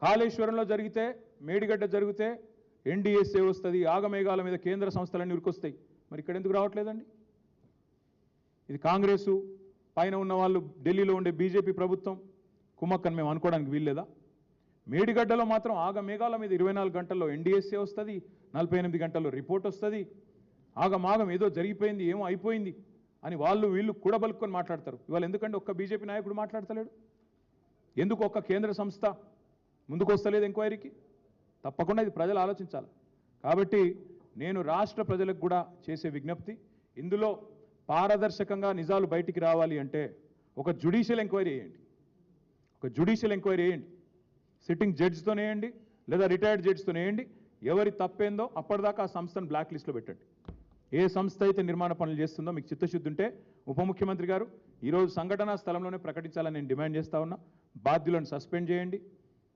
కాళేశ్వరంలో జరిగితే, మేడిగడ్డ జరిగితే ఎన్డీఎస్ఏ వస్తుంది, ఆగమేఘాల మీద కేంద్ర సంస్థలన్నీ ఉరికొస్తాయి. మరి ఇక్కడ ఎందుకు రావట్లేదండి? ఇది కాంగ్రెసు పైన ఉన్న వాళ్ళు, ఢిల్లీలో ఉండే బీజేపీ ప్రభుత్వం కుమ్మక్కని మేము అనుకోవడానికి వీల్లేదా? మేడిగడ్డలో మాత్రం ఆగమేఘాల మీద 24 గంటల్లో ఎన్డీఎస్ఏ వస్తుంది, 48 గంటల్లో రిపోర్ట్ వస్తుంది. ఆగమాగం ఏదో జరిగిపోయింది, ఏమో అయిపోయింది అని వాళ్ళు వీళ్ళు కూడబలుక్కొని మాట్లాడతారు. ఇవాళ ఎందుకంటే ఒక్క బీజేపీ నాయకుడు మాట్లాడతలేడు? ఎందుకు ఒక్క కేంద్ర సంస్థ ముందుకు వస్తలేదు ఎంక్వైరీకి? తప్పకుండా ఇది ప్రజలు ఆలోచించాలి. కాబట్టి నేను రాష్ట్ర ప్రజలకు కూడా చేసే విజ్ఞప్తి, ఇందులో పారదర్శకంగా నిజాలు బయటికి రావాలి అంటే ఒక జ్యుడిషియల్ ఎంక్వైరీ చేయండి. ఒక జ్యుడిషియల్ ఎంక్వైరీ చేయండి. సిట్టింగ్ జడ్జితోనే వేయండి, లేదా రిటైర్డ్ జడ్జితోనే వేయండి. ఎవరి తప్పేందో అప్పటిదాకా ఆ సంస్థను బ్లాక్ లిస్ట్లో పెట్టండి. ఏ సంస్థ అయితే నిర్మాణ పనులు చేస్తుందో మీకు చిత్తశుద్ధి ఉంటే ఉప ముఖ్యమంత్రి గారు ఈరోజు సంఘటనా స్థలంలోనే ప్రకటించాలని నేను డిమాండ్ చేస్తా ఉన్నా. బాధ్యులను సస్పెండ్ చేయండి.